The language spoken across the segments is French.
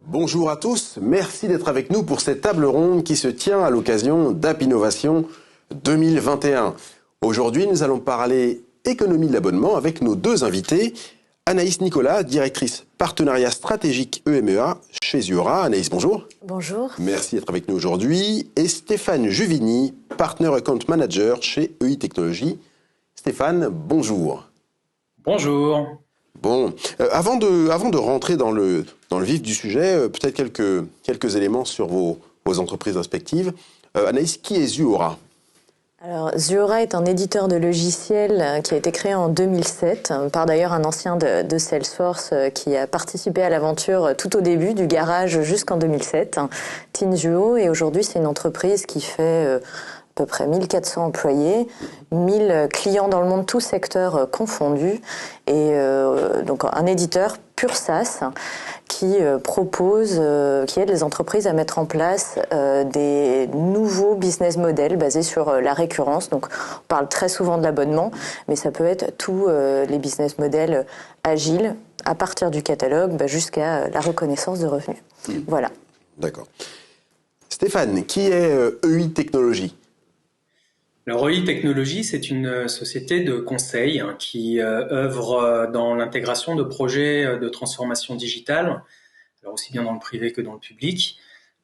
Bonjour à tous, merci d'être avec nous pour cette table ronde qui se tient à l'occasion d'App Innovation 2021. Aujourd'hui, nous allons parler économie de l'abonnement avec nos deux invités. Anaïs Nicolas, directrice partenariat stratégique EMEA chez Zuora. Anaïs, bonjour. Bonjour. Merci d'être avec nous aujourd'hui. Et Stéphane Juvigny, partner account manager chez EI Technologies. Stéphane, bonjour. Bonjour. Bon, avant de rentrer dans le vif du sujet, peut-être quelques éléments sur vos entreprises respectives. Anaïs, qui est Zuora ? Alors, Zuora est un éditeur de logiciels qui a été créé en 2007 par d'ailleurs un ancien de Salesforce qui a participé à l'aventure tout au début, du garage jusqu'en 2007, Tinzuo, et aujourd'hui c'est une entreprise qui fait à peu près 1400 employés, 1000 clients dans le monde, tous secteurs confondus, et donc un éditeur pur SaaS qui qui aide les entreprises à mettre en place des nouveaux business models basés sur la récurrence. Donc, on parle très souvent de l'abonnement, mais ça peut être tous les business models agiles, à partir du catalogue jusqu'à la reconnaissance de revenus. Voilà. D'accord. Stéphane, qui est EI Technologies ? Alors, EI Technologies, c'est une société de conseil qui œuvre dans l'intégration de projets de transformation digitale, alors aussi bien dans le privé que dans le public.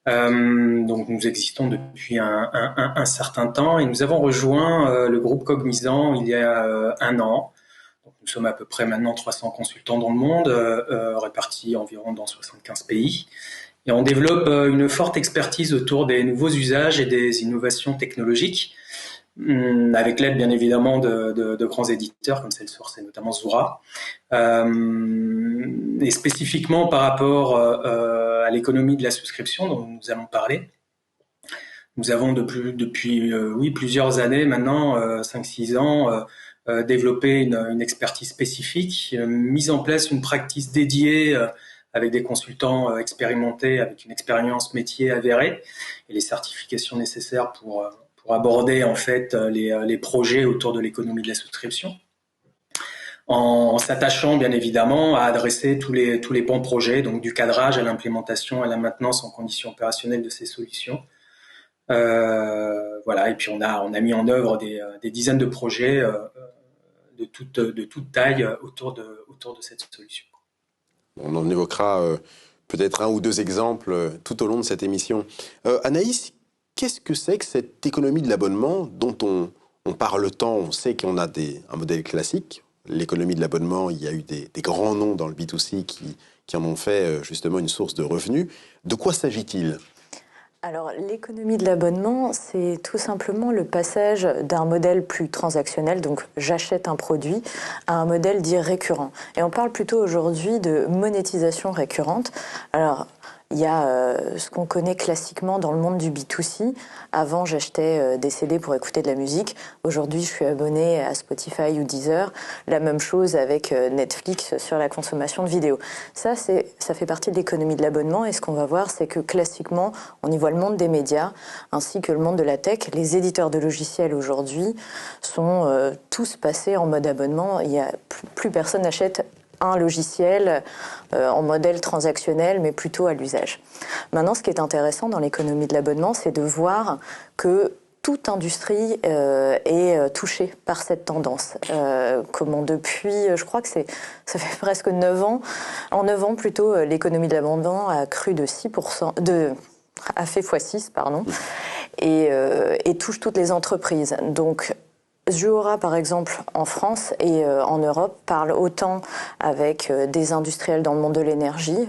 Donc, nous existons depuis un certain temps et nous avons rejoint le groupe Cognizant il y a un an. Donc, nous sommes à peu près maintenant 300 consultants dans le monde, répartis environ dans 75 pays. Et on développe une forte expertise autour des nouveaux usages et des innovations technologiques, avec l'aide bien évidemment de grands éditeurs comme Salesforce et notamment Zuora. Et spécifiquement par rapport à l'économie de la souscription dont nous allons parler, nous avons depuis plusieurs années maintenant, 5-6 ans, développé une expertise spécifique, mis en place une practice dédiée avec des consultants expérimentés, avec une expérience métier avérée et les certifications nécessaires pour aborder en fait les projets autour de l'économie de la souscription, en s'attachant bien évidemment à adresser tous les bons projets, donc du cadrage à l'implémentation, à la maintenance en conditions opérationnelles de ces solutions. Voilà, et puis on a mis en œuvre des dizaines de projets de toute taille autour de cette solution. On en évoquera peut-être un ou deux exemples tout au long de cette émission. Anaïs, qu'est-ce que c'est que cette économie de l'abonnement dont on parle tant? On sait qu'on a un modèle classique. L'économie de l'abonnement, il y a eu des grands noms dans le B2C qui en ont fait justement une source de revenus. De quoi s'agit-il ? Alors, l'économie de l'abonnement, c'est tout simplement le passage d'un modèle plus transactionnel, donc j'achète un produit, à un modèle dit récurrent. Et on parle plutôt aujourd'hui de monétisation récurrente. Alors, il y a ce qu'on connaît classiquement dans le monde du B2C. Avant, j'achetais des CD pour écouter de la musique. Aujourd'hui, je suis abonné à Spotify ou Deezer. La même chose avec Netflix sur la consommation de vidéos. Ça fait partie de l'économie de l'abonnement. Et ce qu'on va voir, c'est que classiquement, on y voit le monde des médias ainsi que le monde de la tech. Les éditeurs de logiciels aujourd'hui sont tous passés en mode abonnement. Il y a plus personne n'achète un logiciel en modèle transactionnel, mais plutôt à l'usage. Maintenant, ce qui est intéressant dans l'économie de l'abonnement, c'est de voir que toute industrie est touchée par cette tendance. Comment depuis, je crois que ça fait presque 9 ans. En 9 ans, plutôt, l'économie de l'abonnement a cru de 6%, a fait x6, pardon, et touche toutes les entreprises. Donc, Zuora, par exemple, en France et en Europe, parle autant avec des industriels dans le monde de l'énergie,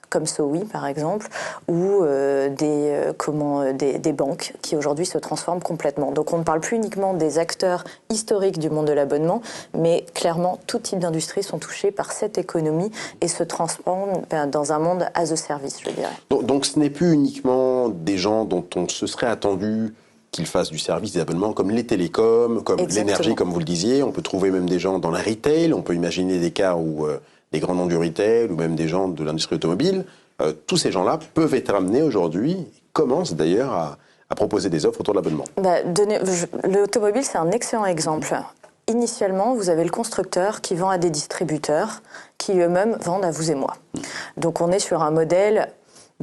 comme Sowi, par exemple, ou des banques qui aujourd'hui se transforment complètement. Donc on ne parle plus uniquement des acteurs historiques du monde de l'abonnement, mais clairement, tout type d'industrie sont touchés par cette économie et se transforment dans un monde as a service, je dirais. Donc ce n'est plus uniquement des gens dont on se serait attendu qu'ils fassent du service des abonnements, comme les télécoms, comme l'énergie, comme vous le disiez. On peut trouver même des gens dans la retail. On peut imaginer des cas où des grands noms du retail ou même des gens de l'industrie automobile. Tous ces gens-là peuvent être amenés aujourd'hui, commencent d'ailleurs à à proposer des offres autour de l'abonnement. L'automobile, c'est un excellent exemple. Initialement, vous avez le constructeur qui vend à des distributeurs qui eux-mêmes vendent à vous et moi. Donc on est sur un modèle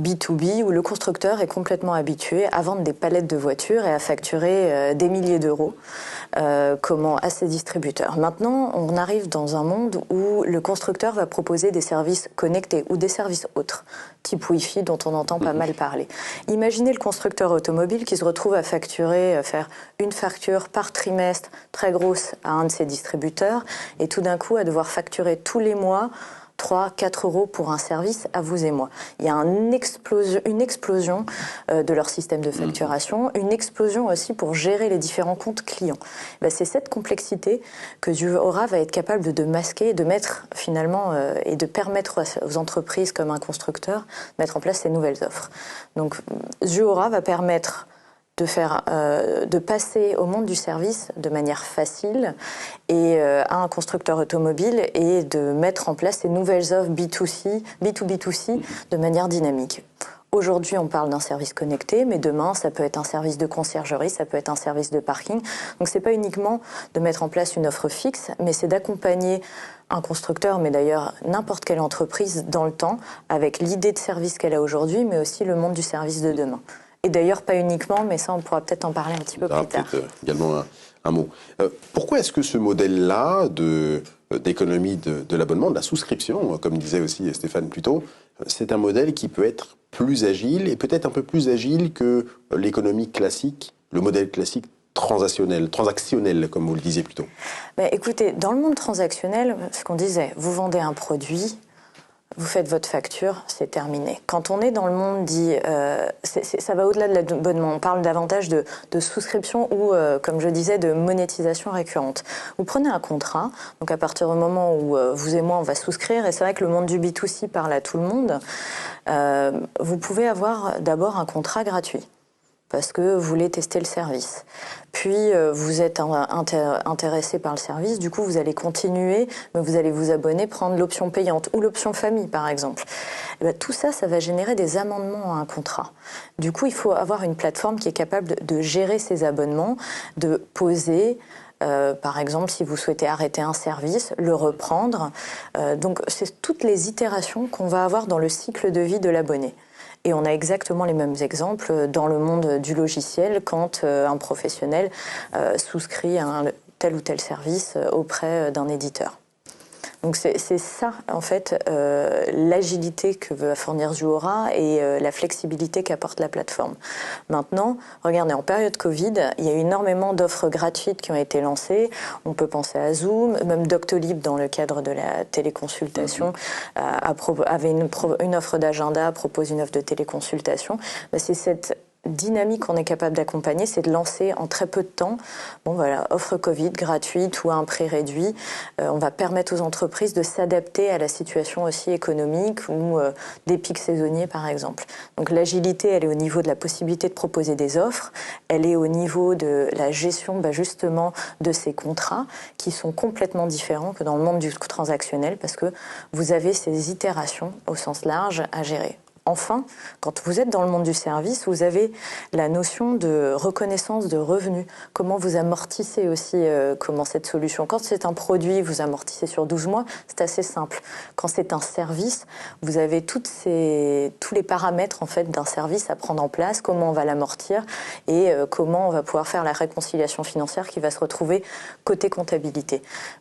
B2B où le constructeur est complètement habitué à vendre des palettes de voitures et à facturer des milliers d'euros à ses distributeurs. Maintenant, on arrive dans un monde où le constructeur va proposer des services connectés ou des services autres, type Wi-Fi dont on entend pas mal parler. Imaginez le constructeur automobile qui se retrouve à faire une facture par trimestre très grosse à un de ses distributeurs et tout d'un coup à devoir facturer tous les mois 3-4 euros pour un service à vous et moi. Il y a une explosion de leur système de facturation, une explosion aussi pour gérer les différents comptes clients. C'est cette complexité que Zuora va être capable de masquer, de mettre finalement et de permettre aux entreprises comme un constructeur de mettre en place ces nouvelles offres. Donc Zuora va permettre de passer au monde du service de manière facile et à un constructeur automobile et de mettre en place ces nouvelles offres B2B2C de manière dynamique. Aujourd'hui, on parle d'un service connecté, mais demain, ça peut être un service de conciergerie, ça peut être un service de parking. Donc, c'est pas uniquement de mettre en place une offre fixe, mais c'est d'accompagner un constructeur, mais d'ailleurs n'importe quelle entreprise dans le temps, avec l'idée de service qu'elle a aujourd'hui, mais aussi le monde du service de demain. Et d'ailleurs, pas uniquement, mais ça, on pourra peut-être en parler un petit peu plus tard. Également un mot. Pourquoi est-ce que ce modèle-là d'économie de l'abonnement, de la souscription, comme disait aussi Stéphane plus tôt, c'est un modèle qui peut être plus agile et peut-être un peu plus agile que l'économie classique, le modèle classique transactionnel, comme vous le disiez plus tôt? Écoutez, dans le monde transactionnel, ce qu'on disait, vous vendez un produit, vous faites votre facture, c'est terminé. Quand on est dans le monde dit, ça va au-delà de l'abonnement, on parle davantage de souscription ou, comme je disais, de monétisation récurrente. Vous prenez un contrat, donc à partir du moment où vous et moi on va souscrire, et c'est vrai que le monde du B2C parle à tout le monde, vous pouvez avoir d'abord un contrat gratuit, parce que vous voulez tester le service. Puis, vous êtes intéressé par le service, du coup, vous allez continuer, mais vous allez vous abonner, prendre l'option payante ou l'option famille, par exemple. Tout ça, ça va générer des amendements à un contrat. Du coup, il faut avoir une plateforme qui est capable de gérer ces abonnements, de poser, par exemple, si vous souhaitez arrêter un service, le reprendre. Donc, c'est toutes les itérations qu'on va avoir dans le cycle de vie de l'abonné. Et on a exactement les mêmes exemples dans le monde du logiciel quand un professionnel souscrit à tel ou tel service auprès d'un éditeur. Donc c'est ça, en fait, l'agilité que veut fournir Zuora et la flexibilité qu'apporte la plateforme. Maintenant, regardez, en période Covid, il y a eu énormément d'offres gratuites qui ont été lancées. On peut penser à Zoom, même Doctolib, dans le cadre de la téléconsultation, avait une offre d'agenda, propose une offre de téléconsultation. C'est cette dynamique qu'on est capable d'accompagner, c'est de lancer en très peu de temps, offre Covid gratuite ou à un prix réduit. On va permettre aux entreprises de s'adapter à la situation aussi économique ou des pics saisonniers, par exemple. Donc l'agilité, elle est au niveau de la possibilité de proposer des offres, elle est au niveau de la gestion justement de ces contrats qui sont complètement différents que dans le monde du transactionnel parce que vous avez ces itérations au sens large à gérer. Enfin, quand vous êtes dans le monde du service, vous avez la notion de reconnaissance de revenus. Comment vous amortissez aussi comment cette solution. Quand c'est un produit, vous amortissez sur 12 mois, c'est assez simple. Quand c'est un service, vous avez tous les paramètres en fait, d'un service à prendre en place, comment on va l'amortir et comment on va pouvoir faire la réconciliation financière qui va se retrouver côté comptabilité.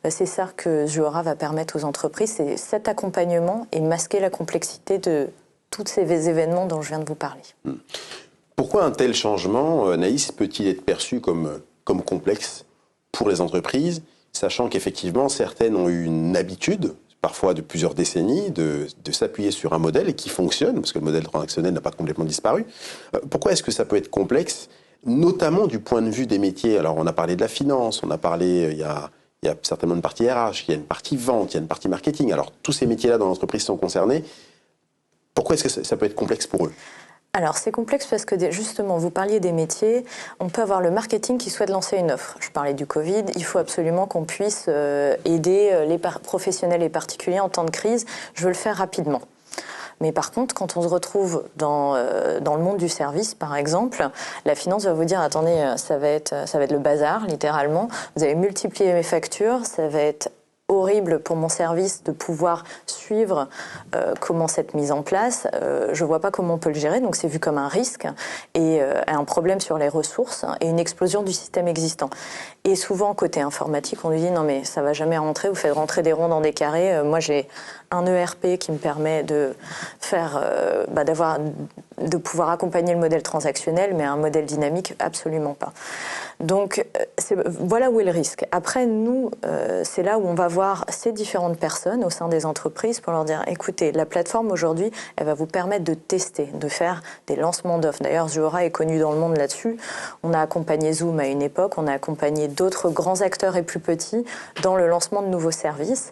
C'est ça que Zuora va permettre aux entreprises, c'est cet accompagnement et masquer la complexité de tous ces événements dont je viens de vous parler. Pourquoi un tel changement, Anaïs, peut-il être perçu comme complexe pour les entreprises, sachant qu'effectivement, certaines ont eu une habitude, parfois de plusieurs décennies, de s'appuyer sur un modèle qui fonctionne, parce que le modèle transactionnel n'a pas complètement disparu. Pourquoi est-ce que ça peut être complexe, notamment du point de vue des métiers? Alors, on a parlé de la finance, on a parlé, il y a certainement une partie RH, il y a une partie vente, il y a une partie marketing. Alors, tous ces métiers-là dans l'entreprise sont concernés. Pourquoi est-ce que ça peut être complexe pour eux? Alors, c'est complexe parce que, justement, vous parliez des métiers. On peut avoir le marketing qui souhaite lancer une offre. Je parlais du Covid. Il faut absolument qu'on puisse aider les professionnels et particuliers en temps de crise. Je veux le faire rapidement. Mais par contre, quand on se retrouve dans le monde du service, par exemple, la finance va vous dire, attendez, ça va être le bazar, littéralement. Vous allez multiplier mes factures, ça va être horrible pour mon service de pouvoir suivre comment c'est mise en place. Je vois pas comment on peut le gérer, donc c'est vu comme un risque et un problème sur les ressources et une explosion du système existant. Et souvent, côté informatique, on nous dit non mais ça va jamais rentrer, vous faites rentrer des ronds dans des carrés. Moi j'ai un ERP qui me permet de faire, de pouvoir accompagner le modèle transactionnel, mais un modèle dynamique, absolument pas. Donc voilà où est le risque. Après, nous, c'est là où on va voir ces différentes personnes au sein des entreprises pour leur dire, écoutez, la plateforme aujourd'hui, elle va vous permettre de tester, de faire des lancements d'offres. D'ailleurs, Zuora est connu dans le monde là-dessus. On a accompagné Zoom à une époque, on a accompagné d'autres grands acteurs et plus petits dans le lancement de nouveaux services.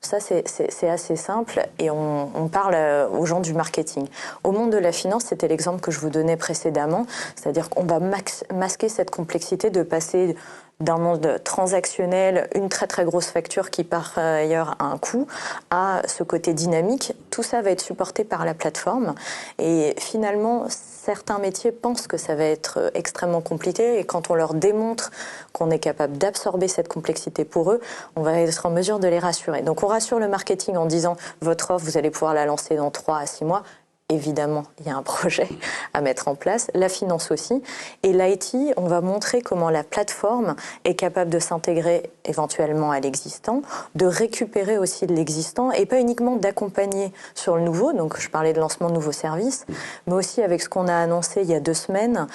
Ça, c'est assez simple et on parle aux gens du marketing. Au monde de la finance, c'était l'exemple que je vous donnais précédemment, c'est-à-dire qu'on va masquer cette complexité de passer d'un monde transactionnel, une très très grosse facture qui par ailleurs a un coût, à ce côté dynamique. Tout ça va être supporté par la plateforme et finalement certains métiers pensent que ça va être extrêmement compliqué et quand on leur démontre qu'on est capable d'absorber cette complexité pour eux, on va être en mesure de les rassurer. Donc on rassure le marketing en disant votre offre, vous allez pouvoir la lancer dans 3 à 6 mois. Évidemment, il y a un projet à mettre en place, la finance aussi. Et l'IT, on va montrer comment la plateforme est capable de s'intégrer éventuellement à l'existant, de récupérer aussi de l'existant et pas uniquement d'accompagner sur le nouveau. Donc, je parlais de lancement de nouveaux services, mais aussi avec ce qu'on a annoncé il y a 2 semaines,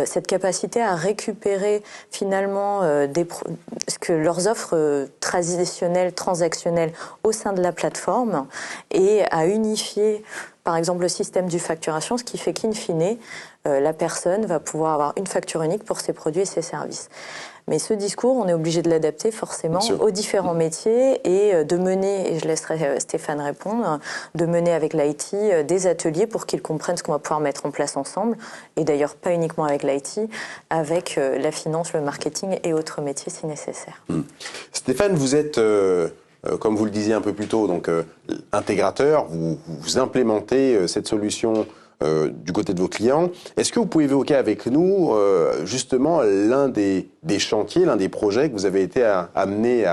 cette capacité à récupérer finalement ce que leurs offres traditionnelles, transactionnelles au sein de la plateforme et à unifier par exemple le système du facturation, ce qui fait qu'in fine, la personne va pouvoir avoir une facture unique pour ses produits et ses services. Mais ce discours, on est obligé de l'adapter forcément aux différents métiers et de mener, et je laisserai Stéphane répondre, de mener avec l'IT des ateliers pour qu'ils comprennent ce qu'on va pouvoir mettre en place ensemble. Et d'ailleurs, pas uniquement avec l'IT, avec la finance, le marketing et autres métiers si nécessaire. Stéphane, vous êtes... comme vous le disiez un peu plus tôt, donc intégrateur, vous implémentez cette solution du côté de vos clients. Est-ce que vous pouvez évoquer avec nous justement l'un des chantiers, l'un des projets que vous avez été amené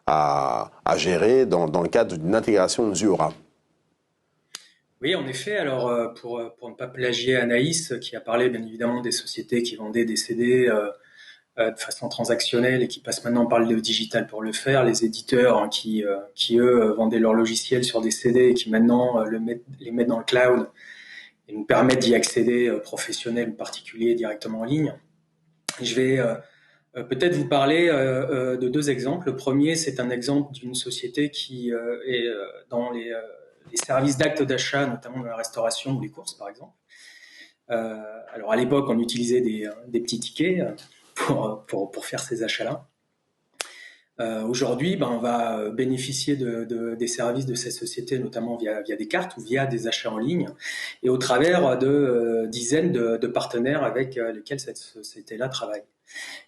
à gérer dans le cadre d'une intégration de Zuora? Oui, en effet. Alors, pour ne pas plagier Anaïs, qui a parlé bien évidemment des sociétés qui vendaient des CD de façon transactionnelle et qui passent maintenant par le digital pour le faire, les éditeurs hein, qui eux vendaient leurs logiciels sur des CD et qui maintenant les mettent dans le cloud et nous permettent d'y accéder professionnels ou particuliers directement en ligne. Et je vais peut-être vous parler de 2 exemples. Le premier, c'est un exemple d'une société qui est dans les services d'actes d'achat, notamment dans la restauration ou les courses par exemple. Alors à l'époque, on utilisait des petits tickets pour faire ces achats-là. Aujourd'hui, on va bénéficier des services de ces sociétés, notamment via des cartes ou via des achats en ligne, et au travers de dizaines de partenaires avec lesquels cette société-là travaille.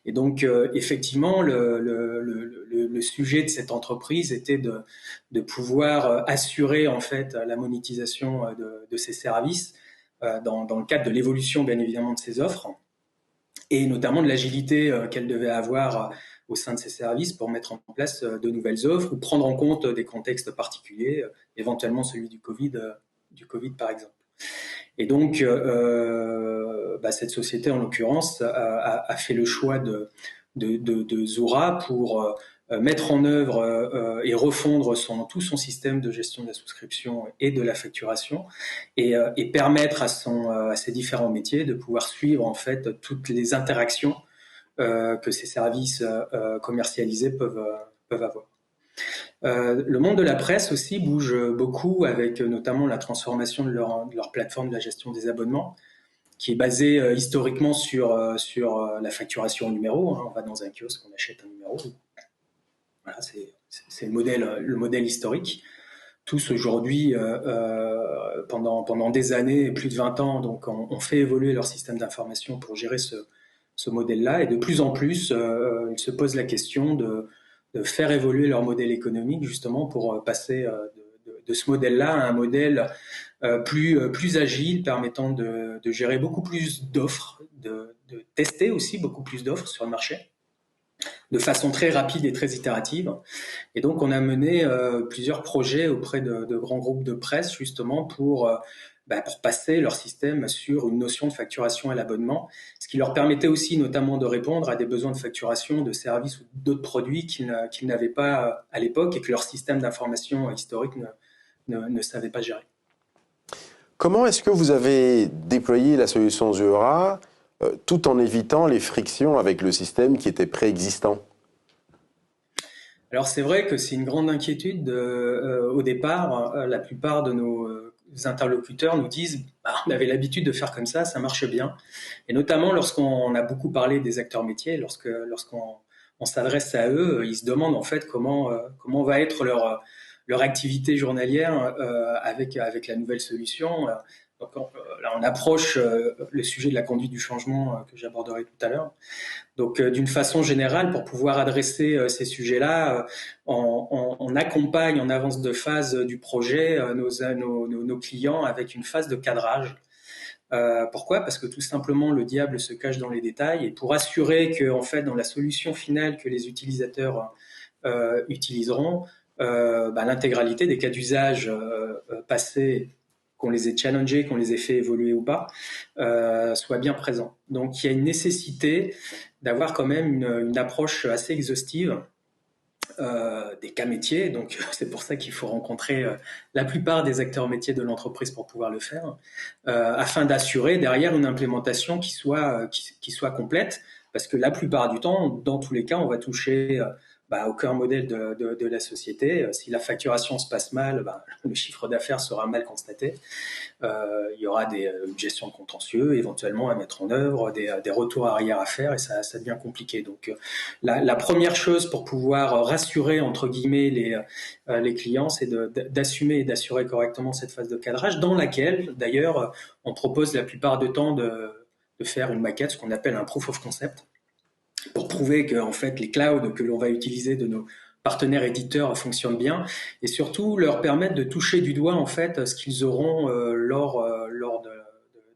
Et donc, effectivement, le sujet de cette entreprise était de pouvoir assurer en fait la monétisation de ces services dans le cadre de l'évolution, bien évidemment, de ces offres, et notamment de l'agilité qu'elle devait avoir au sein de ces services pour mettre en place de nouvelles offres ou prendre en compte des contextes particuliers, éventuellement celui du Covid par exemple. Et donc, cette société, en l'occurrence, a fait le choix de Zuora pour mettre en œuvre et refondre tout son système de gestion de la souscription et de la facturation et permettre à ses différents métiers de pouvoir suivre en fait toutes les interactions que ces services commercialisés peuvent avoir. Le monde de la presse aussi bouge beaucoup avec notamment la transformation de leur plateforme de la gestion des abonnements qui est basée historiquement sur la facturation au numéro. Hein. On va dans un kiosque, on achète un numéro. Voilà, c'est le modèle historique. Tous aujourd'hui, pendant des années, plus de 20 ans, donc on fait évoluer leur système d'information pour gérer ce modèle-là. Et de plus en plus, ils se posent la question de faire évoluer leur modèle économique justement pour passer de ce modèle-là à un modèle plus agile, permettant de gérer beaucoup plus d'offres, de tester aussi beaucoup plus d'offres sur le marché, de façon très rapide et très itérative. Et donc, on a mené plusieurs projets auprès de grands groupes de presse, justement, pour passer leur système sur une notion de facturation à l'abonnement, ce qui leur permettait aussi notamment de répondre à des besoins de facturation de services ou d'autres produits qu'ils n'avaient pas à l'époque et que leur système d'information historique ne savait pas gérer. Comment est-ce que vous avez déployé la solution Zuora tout en évitant les frictions avec le système qui était préexistant? Alors c'est vrai que c'est une grande inquiétude. Au départ, la plupart de nos interlocuteurs nous disent on avait l'habitude de faire comme ça marche bien. Et notamment lorsqu'on a beaucoup parlé des acteurs métiers, lorsqu'on s'adresse à eux, ils se demandent en fait comment va être leur activité journalière avec la nouvelle solution. Donc là, on approche le sujet de la conduite du changement que j'aborderai tout à l'heure. Donc, d'une façon générale, pour pouvoir adresser ces sujets-là, on accompagne en avance de phase du projet nos clients avec une phase de cadrage. Pourquoi ? Parce que tout simplement, le diable se cache dans les détails. Et pour assurer que, en fait, dans la solution finale que les utilisateurs utiliseront, l'intégralité des cas d'usage passés, qu'on les ait challengés, qu'on les ait fait évoluer ou pas, soit bien présent. Donc, il y a une nécessité d'avoir quand même une approche assez exhaustive des cas métiers. Donc, c'est pour ça qu'il faut rencontrer la plupart des acteurs métiers de l'entreprise pour pouvoir le faire, afin d'assurer derrière une implémentation qui soit complète. Parce que la plupart du temps, dans tous les cas, on va toucher au cœur modèle de la société. Si la facturation se passe mal, le chiffre d'affaires sera mal constaté. Il y aura une gestion de contentieux éventuellement à mettre en œuvre, des retours arrière à faire, et ça devient compliqué. Donc la première chose pour pouvoir rassurer entre guillemets les clients, c'est d'assumer et d'assurer correctement cette phase de cadrage, dans laquelle d'ailleurs on propose la plupart du temps de faire une maquette, ce qu'on appelle un proof of concept, pour prouver que en fait les clouds que l'on va utiliser de nos partenaires éditeurs fonctionnent bien, et surtout leur permettre de toucher du doigt en fait ce qu'ils auront lors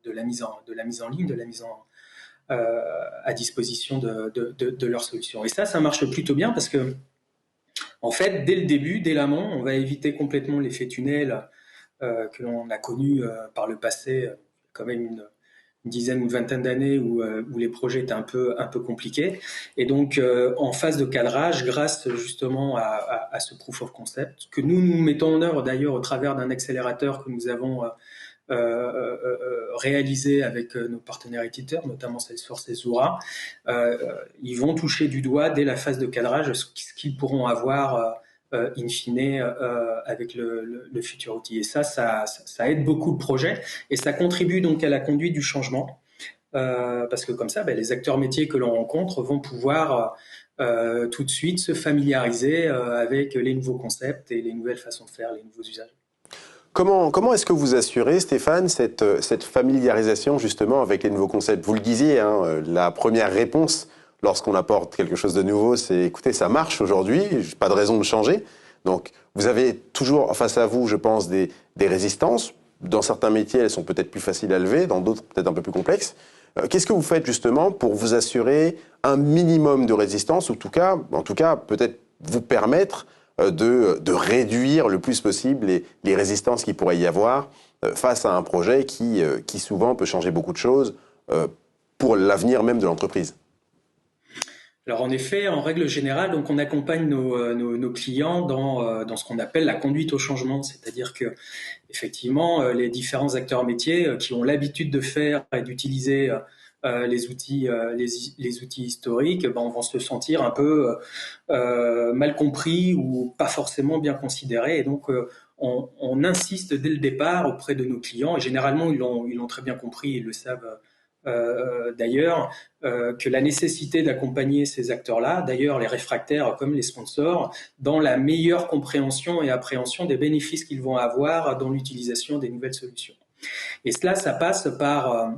de la mise en ligne, de la mise à disposition de leur solution. Et ça marche plutôt bien parce que en fait dès le début, dès l'amont, on va éviter complètement l'effet tunnel que l'on a connu par le passé, quand même une dizaine ou une vingtaine d'années où les projets étaient un peu compliqués. Et donc, en phase de cadrage, grâce justement à ce proof of concept, que nous mettons en œuvre d'ailleurs au travers d'un accélérateur que nous avons réalisé avec nos partenaires éditeurs, notamment Salesforce et Zuora, ils vont toucher du doigt dès la phase de cadrage ce qu'ils pourront avoir in fine avec le futur outil. Et ça aide beaucoup le projet, et ça contribue donc à la conduite du changement, parce que comme ça, les acteurs métiers que l'on rencontre vont pouvoir tout de suite se familiariser avec les nouveaux concepts et les nouvelles façons de faire, les nouveaux usages. Comment est-ce que vous assurez, Stéphane, cette familiarisation justement avec les nouveaux concepts? Vous le disiez, la première réponse lorsqu'on apporte quelque chose de nouveau, c'est écoutez, ça marche aujourd'hui, pas de raison de changer. Donc, vous avez toujours face à vous, je pense, des résistances. Dans certains métiers, elles sont peut-être plus faciles à lever, dans d'autres, peut-être un peu plus complexes. Qu'est-ce que vous faites justement pour vous assurer un minimum de résistance, ou en tout cas, peut-être vous permettre de réduire le plus possible les résistances qu'il pourrait y avoir face à un projet qui souvent peut changer beaucoup de choses pour l'avenir même de l'entreprise? Alors en effet, en règle générale, donc on accompagne nos clients dans ce qu'on appelle la conduite au changement, c'est-à-dire que effectivement les différents acteurs métiers qui ont l'habitude de faire et d'utiliser les outils historiques, vont se sentir un peu mal compris ou pas forcément bien considérés, et donc on insiste dès le départ auprès de nos clients, et généralement ils l'ont très bien compris, ils le savent. D'ailleurs, que la nécessité d'accompagner ces acteurs-là, d'ailleurs les réfractaires comme les sponsors, dans la meilleure compréhension et appréhension des bénéfices qu'ils vont avoir dans l'utilisation des nouvelles solutions. Et cela, ça passe par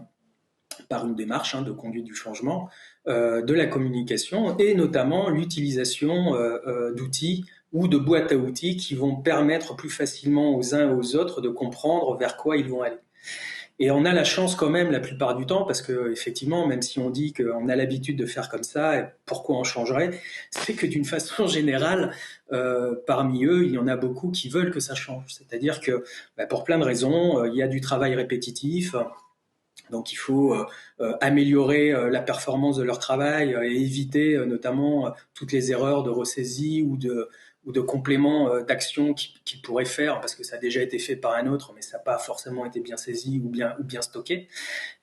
une démarche de conduite du changement, de la communication, et notamment l'utilisation d'outils ou de boîtes à outils qui vont permettre plus facilement aux uns et aux autres de comprendre vers quoi ils vont aller. Et on a la chance quand même la plupart du temps, parce que effectivement, même si on dit qu'on a l'habitude de faire comme ça, et pourquoi on changerait, c'est que d'une façon générale, parmi eux, il y en a beaucoup qui veulent que ça change. C'est-à-dire que pour plein de raisons, il y a du travail répétitif, donc il faut améliorer la performance de leur travail et éviter notamment toutes les erreurs de ressaisie ou de compléments d'action qu'ils pourraient faire, parce que ça a déjà été fait par un autre, mais ça n'a pas forcément été bien saisi ou bien stocké.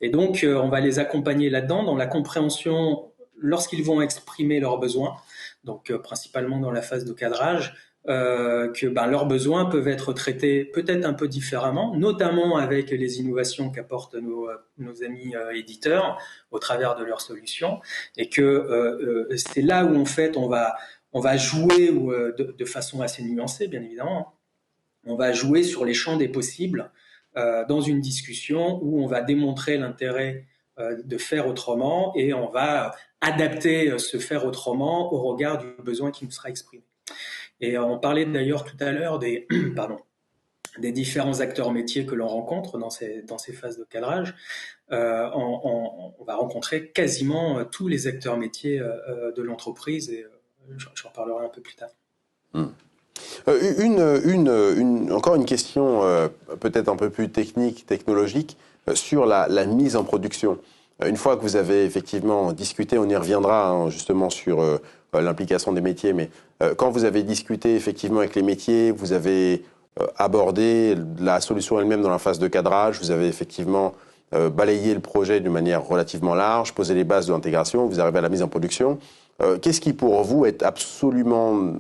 Et donc, on va les accompagner là-dedans, dans la compréhension, lorsqu'ils vont exprimer leurs besoins, donc principalement dans la phase de cadrage, que leurs besoins peuvent être traités peut-être un peu différemment, notamment avec les innovations qu'apportent nos amis éditeurs au travers de leurs solutions, et que c'est là où en fait on va jouer de façon assez nuancée, bien évidemment. On va jouer sur les champs des possibles dans une discussion où on va démontrer l'intérêt de faire autrement, et on va adapter ce faire autrement au regard du besoin qui nous sera exprimé. Et on parlait d'ailleurs tout à l'heure des différents acteurs métiers que l'on rencontre dans ces phases de cadrage. On va rencontrer quasiment tous les acteurs métiers de l'entreprise, et j'en parlerai un peu plus tard. Encore une question peut-être un peu plus technique, technologique, sur la mise en production. Une fois que vous avez effectivement discuté, on y reviendra justement sur l'implication des métiers, mais quand vous avez discuté effectivement avec les métiers, vous avez abordé la solution elle-même dans la phase de cadrage, vous avez effectivement balayé le projet d'une manière relativement large, posé les bases de l'intégration, vous arrivez à la mise en production. Qu'est-ce qui pour vous est absolument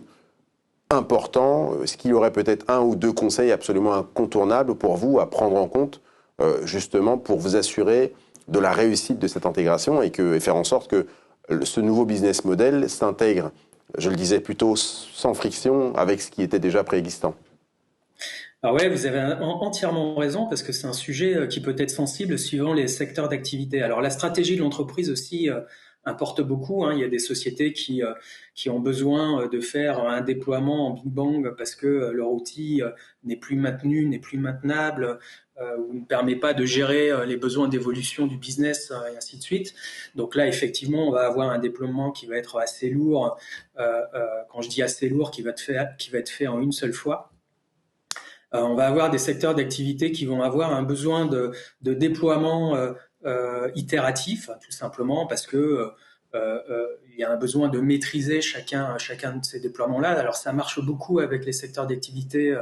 important? Est-ce qu'il y aurait peut-être un ou deux conseils absolument incontournables pour vous à prendre en compte justement pour vous assurer de la réussite de cette intégration et faire en sorte que ce nouveau business model s'intègre, je le disais plutôt, sans friction avec ce qui était déjà préexistant? Alors ouais, vous avez entièrement raison, parce que c'est un sujet qui peut être sensible suivant les secteurs d'activité. Alors la stratégie de l'entreprise aussi importe beaucoup. Il y a des sociétés qui ont besoin de faire un déploiement en Big Bang parce que leur outil n'est plus maintenu, n'est plus maintenable, ou ne permet pas de gérer les besoins d'évolution du business, et ainsi de suite. Donc là, effectivement, on va avoir un déploiement qui va être assez lourd. Quand je dis assez lourd, qui va être fait en une seule fois. On va avoir des secteurs d'activité qui vont avoir un besoin de déploiement itératif, tout simplement parce que il y a un besoin de maîtriser chacun de ces déploiements-là. Alors ça marche beaucoup avec les secteurs d'activité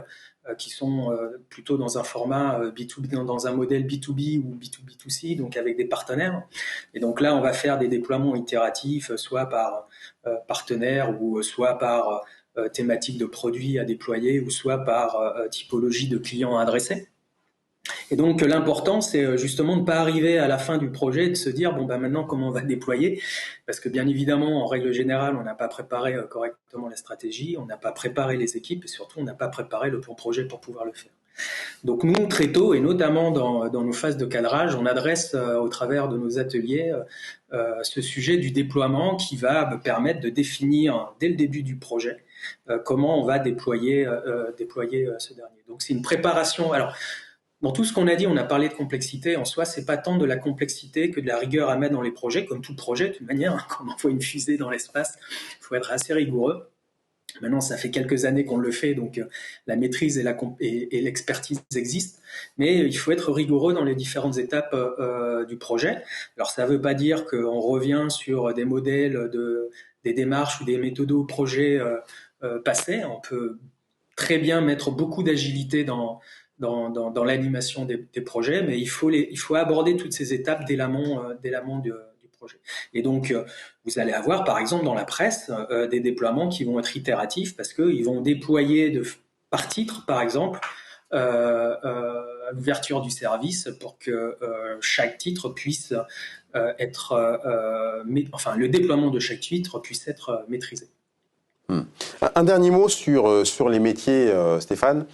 qui sont plutôt dans un format B2B, dans un modèle B2B ou B2B2C, donc avec des partenaires. Et donc là, on va faire des déploiements itératifs, soit par partenaire ou soit par thématique de produits à déployer, ou soit par typologie de clients à adresser. Et donc l'important, c'est justement de ne pas arriver à la fin du projet et de se dire maintenant comment on va déployer, parce que bien évidemment, en règle générale, on n'a pas préparé correctement la stratégie, on n'a pas préparé les équipes, et surtout on n'a pas préparé le plan projet pour pouvoir le faire. Donc nous, très tôt, et notamment dans nos phases de cadrage, on adresse au travers de nos ateliers ce sujet du déploiement qui va me permettre de définir dès le début du projet comment on va déployer ce dernier. Donc c'est une préparation. Alors, dans tout ce qu'on a dit, on a parlé de complexité. En soi, c'est pas tant de la complexité que de la rigueur à mettre dans les projets, comme tout projet, de toute manière. Quand on envoie une fusée dans l'espace, il faut être assez rigoureux. Maintenant, ça fait quelques années qu'on le fait, donc la maîtrise et l'expertise existent. Mais il faut être rigoureux dans les différentes étapes du projet. Alors, ça ne veut pas dire qu'on revient sur des modèles, des démarches ou des méthodos projets passés. On peut très bien mettre beaucoup d'agilité dans l'animation des projets, mais il faut aborder toutes ces étapes dès l'amont du projet. Et donc, vous allez avoir, par exemple, dans la presse, des déploiements qui vont être itératifs parce qu'ils vont déployer par titre, par exemple, l'ouverture du service pour que chaque titre puisse le déploiement de chaque titre puisse être maîtrisé. Un dernier mot sur les métiers, Stéphane.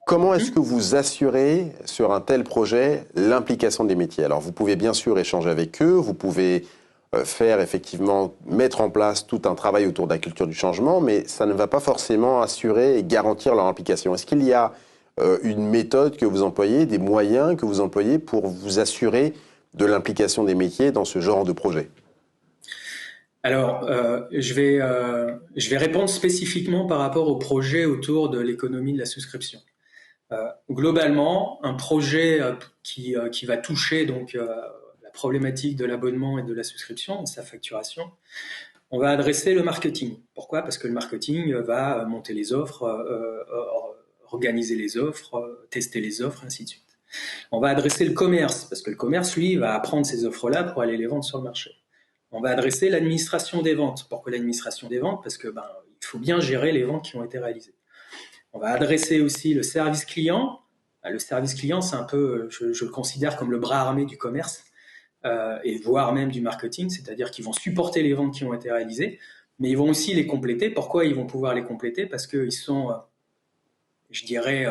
Comment est-ce que vous assurez sur un tel projet l'implication des métiers? Alors vous pouvez bien sûr échanger avec eux, vous pouvez faire effectivement, mettre en place tout un travail autour de la culture du changement, mais ça ne va pas forcément assurer et garantir leur implication. Est-ce qu'il y a une méthode que vous employez, des moyens que vous employez pour vous assurer de l'implication des métiers dans ce genre de projet? Alors, je vais répondre spécifiquement par rapport au projet autour de l'économie de la souscription. Globalement, un projet qui va toucher donc la problématique de l'abonnement et de la souscription, de sa facturation, on va adresser le marketing. Pourquoi? Parce que le marketing va monter les offres, organiser les offres, tester les offres, ainsi de suite. On va adresser le commerce, parce que le commerce, lui, va prendre ces offres-là pour aller les vendre sur le marché. On va adresser l'administration des ventes. Pourquoi l'administration des ventes? Parce que il faut bien gérer les ventes qui ont été réalisées. On va adresser aussi le service client. Le service client, c'est un peu, je le considère comme le bras armé du commerce, et voire même du marketing, c'est-à-dire qu'ils vont supporter les ventes qui ont été réalisées, mais ils vont aussi les compléter. Pourquoi ils vont pouvoir les compléter? Parce qu'ils sont, je dirais,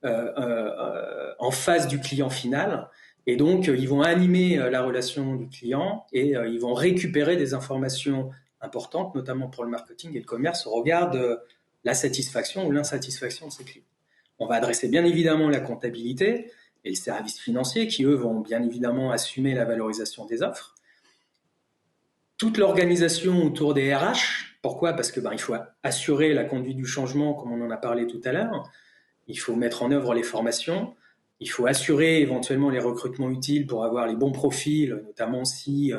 en face du client final. Et donc, ils vont animer la relation du client et ils vont récupérer des informations importantes, notamment pour le marketing et le commerce, au regard de la satisfaction ou l'insatisfaction de ces clients. On va adresser bien évidemment la comptabilité et les services financiers qui, eux, vont bien évidemment assumer la valorisation des offres. Toute l'organisation autour des RH, pourquoi? Parce que il faut assurer la conduite du changement, comme on en a parlé tout à l'heure. Il faut mettre en œuvre les formations. Il faut assurer éventuellement les recrutements utiles pour avoir les bons profils, notamment si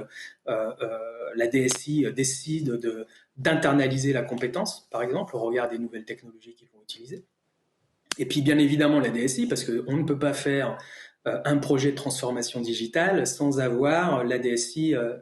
la DSI décide d'internaliser la compétence, par exemple, au regard des nouvelles technologies qu'ils vont utiliser. Et puis, bien évidemment, la DSI, parce qu'on ne peut pas faire un projet de transformation digitale sans avoir la DSI à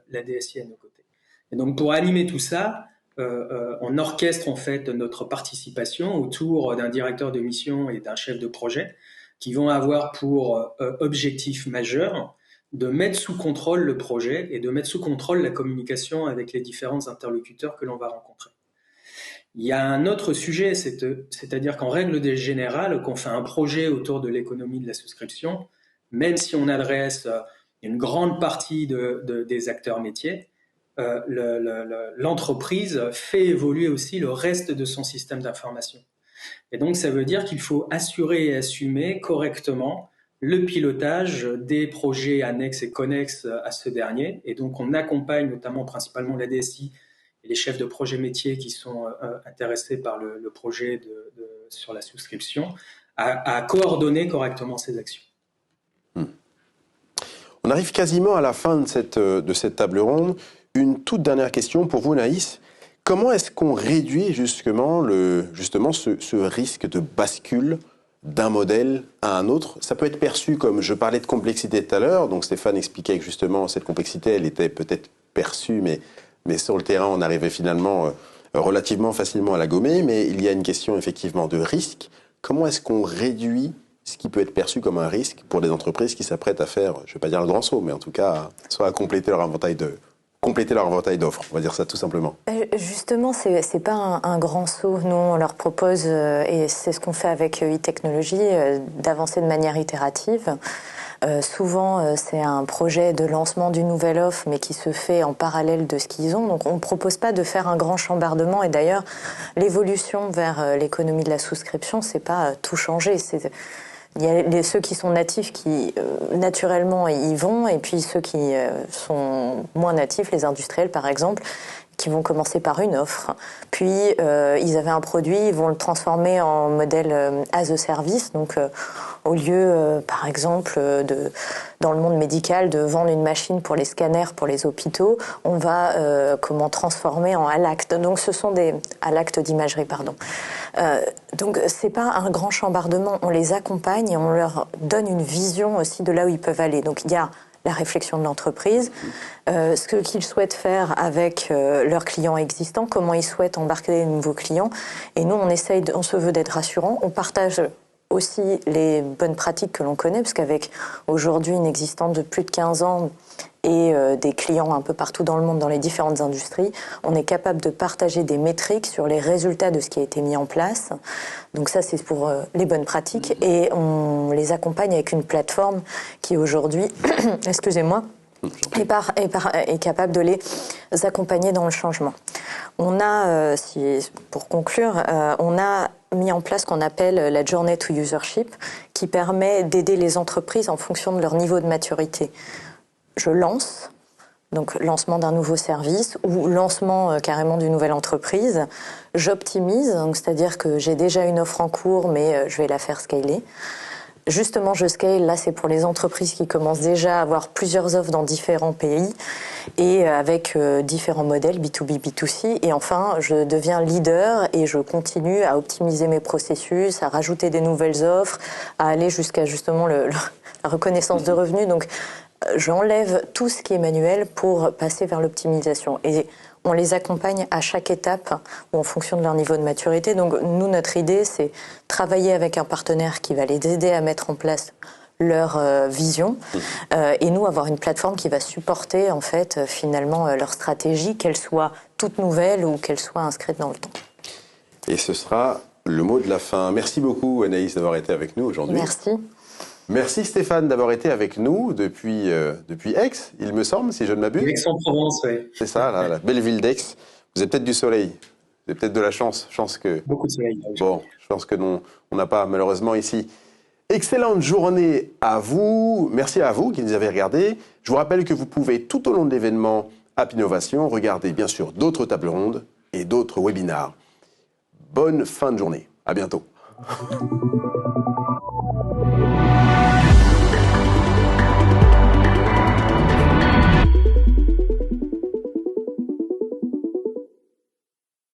nos côtés. Et donc, pour animer tout ça, on orchestre en fait notre participation autour d'un directeur de mission et d'un chef de projet qui vont avoir pour objectif majeur de mettre sous contrôle le projet et de mettre sous contrôle la communication avec les différents interlocuteurs que l'on va rencontrer. Il y a un autre sujet, c'est-à-dire qu'en règle générale, qu'on fait un projet autour de l'économie de la souscription, même si on adresse une grande partie des acteurs métiers, l'entreprise fait évoluer aussi le reste de son système d'information. Et donc, ça veut dire qu'il faut assurer et assumer correctement le pilotage des projets annexes et connexes à ce dernier. Et donc, on accompagne notamment principalement la DSI et les chefs de projet métiers qui sont intéressés par le projet sur la souscription à coordonner correctement ces actions. On arrive quasiment à la fin de cette table ronde. Une toute dernière question pour vous, Naïs. Comment est-ce qu'on réduit justement ce risque de bascule d'un modèle à un autre? Ça peut être perçu comme, je parlais de complexité tout à l'heure, donc Stéphane expliquait que justement cette complexité, elle était peut-être perçue, mais sur le terrain, on arrivait finalement relativement facilement à la gommer, mais il y a une question effectivement de risque. Comment est-ce qu'on réduit ce qui peut être perçu comme un risque pour des entreprises qui s'apprêtent à faire, je ne vais pas dire le grand saut, mais en tout cas, soit à compléter leur inventaire d'offres, on va dire ça tout simplement. Justement, c'est pas un grand saut. Nous, on leur propose, et c'est ce qu'on fait avec e-technologie, d'avancer de manière itérative. Souvent, c'est un projet de lancement d'une nouvelle offre, mais qui se fait en parallèle de ce qu'ils ont. Donc, on ne propose pas de faire un grand chambardement. Et d'ailleurs, l'évolution vers l'économie de la souscription, c'est pas tout changer. Il y a ceux qui sont natifs qui, naturellement, y vont, et puis ceux qui sont moins natifs, les industriels par exemple, qui vont commencer par une offre. Puis, ils avaient un produit, ils vont le transformer en modèle as a service. Donc, au lieu, par exemple, dans le monde médical, de vendre une machine pour les scanners, pour les hôpitaux, on va transformer en à l'acte. Donc, ce sont à l'acte d'imagerie, pardon. Donc, c'est pas un grand chambardement. On les accompagne et on leur donne une vision aussi de là où ils peuvent aller. Donc, il y a la réflexion de l'entreprise, ce qu'ils souhaitent faire avec leurs clients existants, comment ils souhaitent embarquer les nouveaux clients. Et nous, on se veut d'être rassurants. On partage aussi les bonnes pratiques que l'on connaît, parce qu'avec aujourd'hui une existence de plus de 15 ans et des clients un peu partout dans le monde, dans les différentes industries, on est capable de partager des métriques sur les résultats de ce qui a été mis en place. Donc ça, c'est pour les bonnes pratiques. Et on les accompagne avec une plateforme qui aujourd'hui, excusez-moi, et capable de les accompagner dans le changement. On a, pour conclure, on a mis en place ce qu'on appelle la Journey to Usership, qui permet d'aider les entreprises en fonction de leur niveau de maturité. Je lance, donc lancement d'un nouveau service ou lancement carrément d'une nouvelle entreprise. J'optimise, donc c'est-à-dire que j'ai déjà une offre en cours, mais je vais la faire scaler. Justement, je scale, là c'est pour les entreprises qui commencent déjà à avoir plusieurs offres dans différents pays et avec différents modèles B2B, B2C. Et enfin, je deviens leader et je continue à optimiser mes processus, à rajouter des nouvelles offres, à aller jusqu'à justement la reconnaissance de revenus. Donc, j'enlève tout ce qui est manuel pour passer vers l'optimisation. Et on les accompagne à chaque étape ou en fonction de leur niveau de maturité. Donc nous, notre idée, c'est travailler avec un partenaire qui va les aider à mettre en place leur vision et nous avoir une plateforme qui va supporter en fait finalement leur stratégie, qu'elle soit toute nouvelle ou qu'elle soit inscrite dans le temps. Et ce sera le mot de la fin. Merci beaucoup Anaïs d'avoir été avec nous aujourd'hui. Merci. Merci Stéphane d'avoir été avec nous depuis Aix, il me semble, si je ne m'abuse. Aix-en-Provence, oui. C'est ça, la belle ville d'Aix. Vous avez peut-être du soleil, vous avez peut-être de la chance. Beaucoup de soleil. Bon, je pense que non, on n'a pas malheureusement ici. Excellente journée à vous. Merci à vous qui nous avez regardés. Je vous rappelle que vous pouvez tout au long de l'événement App Innovation regarder bien sûr d'autres tables rondes et d'autres webinars. Bonne fin de journée. À bientôt.